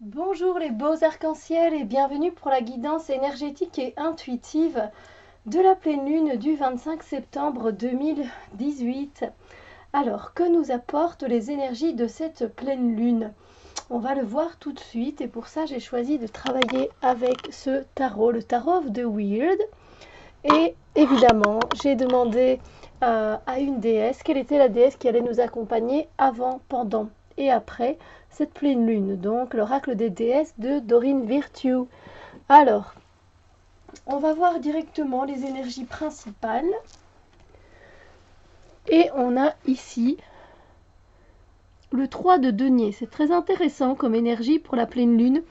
Bonjour les beaux arcs-en-ciel et bienvenue pour la guidance énergétique et intuitive de la pleine lune du 25 septembre 2018. Alors, que nous apportent les énergies de cette pleine lune? On va le voir tout de suite et pour ça j'ai choisi de travailler avec ce tarot, le tarot of the Weird. Et évidemment, j'ai demandé à une déesse quelle était la déesse qui allait nous accompagner avant, pendant et après cette pleine lune. Donc l'oracle des déesses de Dorine Virtue. Alors, on va voir directement les énergies principales. Et on a ici le 3 de denier. C'est très intéressant comme énergie pour la pleine lune.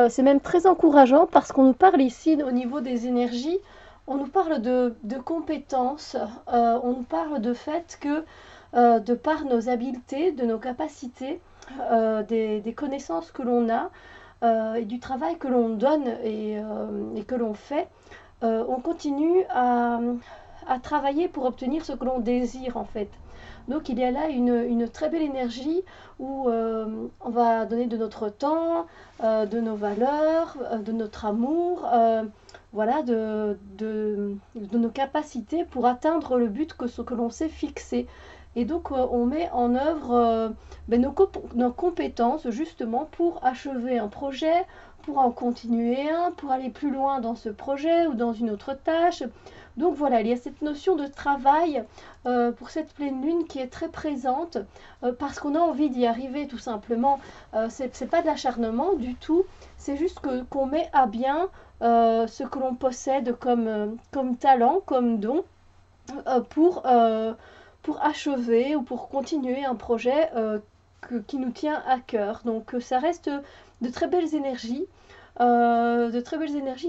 C'est même très encourageant parce qu'on nous parle ici au niveau des énergies, on nous parle de compétences, on nous parle de fait que de par nos habiletés, de nos capacités, des connaissances que l'on a et du travail que l'on donne et que l'on fait, on continue à travailler pour obtenir ce que l'on désire en fait. Donc il y a là une très belle énergie où on va donner de notre temps, de nos valeurs, de notre amour, voilà, de nos capacités pour atteindre le but que ce que l'on s'est fixé. Et donc on met en œuvre nos compétences justement pour achever un projet, pour en continuer un, pour aller plus loin dans ce projet ou dans une autre tâche. Donc voilà, il y a cette notion de travail pour cette pleine lune qui est très présente parce qu'on a envie d'y arriver tout simplement. C'est pas de l'acharnement du tout, c'est juste qu'on met à bien ce que l'on possède comme talent, comme don pour achever ou pour continuer un projet qui nous tient à cœur. Donc ça reste de très belles énergies.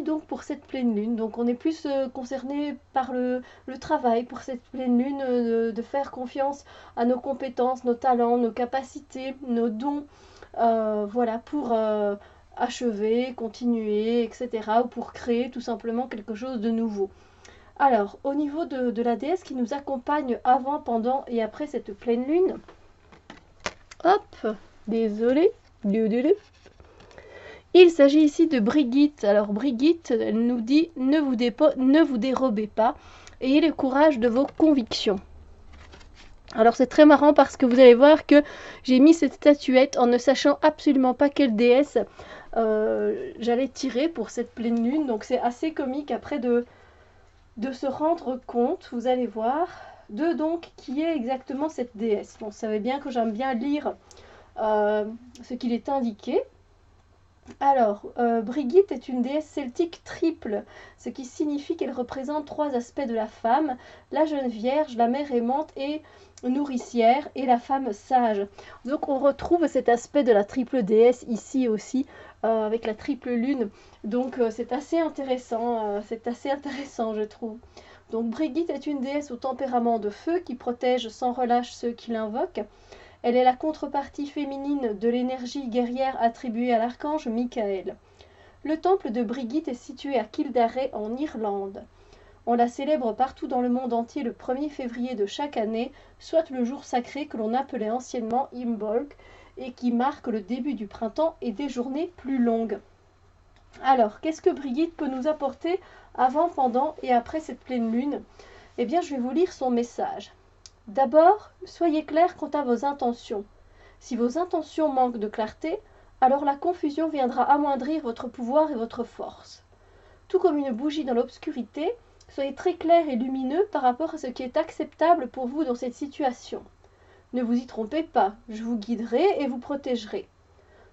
Donc pour cette pleine lune. Donc on est plus concerné par le travail pour cette pleine lune, de faire confiance à nos compétences, nos talents, nos capacités, nos dons, voilà, pour achever, continuer, etc. Ou pour créer tout simplement quelque chose de nouveau. Alors, au niveau de la déesse qui nous accompagne avant, pendant et après cette pleine lune, hop, désolé, il s'agit ici de Brigitte. Alors Brigitte, elle nous dit ne vous dérobez pas, ayez le courage de vos convictions. Alors c'est très marrant parce que vous allez voir que j'ai mis cette statuette en ne sachant absolument pas quelle déesse j'allais tirer pour cette pleine lune. Donc c'est assez comique après de se rendre compte, vous allez voir, de donc qui est exactement cette déesse. Bon, vous savez bien que j'aime bien lire ce qu'il est indiqué. Alors, Brigitte est une déesse celtique triple, ce qui signifie qu'elle représente trois aspects de la femme, la jeune vierge, la mère aimante et nourricière, et la femme sage. Donc on retrouve cet aspect de la triple déesse ici aussi, avec la triple lune. Donc c'est assez intéressant, je trouve. Donc Brigitte est une déesse au tempérament de feu qui protège sans relâche ceux qui l'invoquent. Elle est la contrepartie féminine de l'énergie guerrière attribuée à l'archange Michael. Le temple de Brigitte est situé à Kildare en Irlande. On la célèbre partout dans le monde entier le 1er février de chaque année, soit le jour sacré que l'on appelait anciennement Imbolc et qui marque le début du printemps et des journées plus longues. Alors, qu'est-ce que Brigitte peut nous apporter avant, pendant et après cette pleine lune? Eh bien, je vais vous lire son message. D'abord, soyez clair quant à vos intentions. Si vos intentions manquent de clarté, alors la confusion viendra amoindrir votre pouvoir et votre force. Tout comme une bougie dans l'obscurité, soyez très clair et lumineux par rapport à ce qui est acceptable pour vous dans cette situation. Ne vous y trompez pas, je vous guiderai et vous protégerai.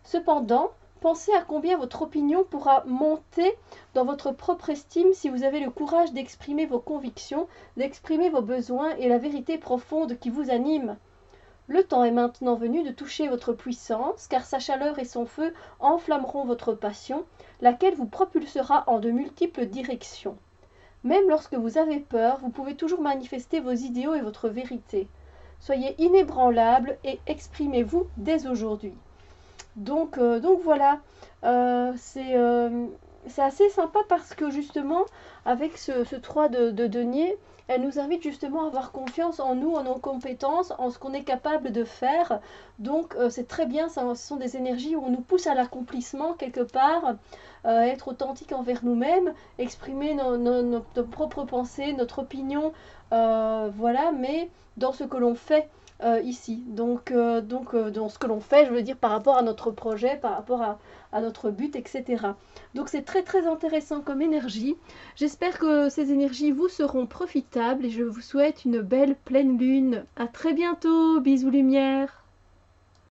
Cependant, pensez à combien votre opinion pourra monter dans votre propre estime si vous avez le courage d'exprimer vos convictions, d'exprimer vos besoins et la vérité profonde qui vous anime. Le temps est maintenant venu de toucher votre puissance, car sa chaleur et son feu enflammeront votre passion, laquelle vous propulsera en de multiples directions. Même lorsque vous avez peur, vous pouvez toujours manifester vos idéaux et votre vérité. Soyez inébranlable et exprimez-vous dès aujourd'hui. Donc voilà, c'est c'est assez sympa parce que justement, avec ce 3 de denier, elle nous invite justement à avoir confiance en nous, en nos compétences, en ce qu'on est capable de faire. Donc c'est très bien, ce sont des énergies où on nous pousse à l'accomplissement quelque part, être authentique envers nous-mêmes, exprimer nos propres pensées, notre opinion, voilà, mais dans ce que l'on fait. Ici. Dans ce que l'on fait, je veux dire, par rapport à notre projet, par rapport à notre but, etc. Donc c'est très très intéressant comme énergie. J'espère que ces énergies vous seront profitables et je vous souhaite une belle pleine lune. À très bientôt, bisous lumière.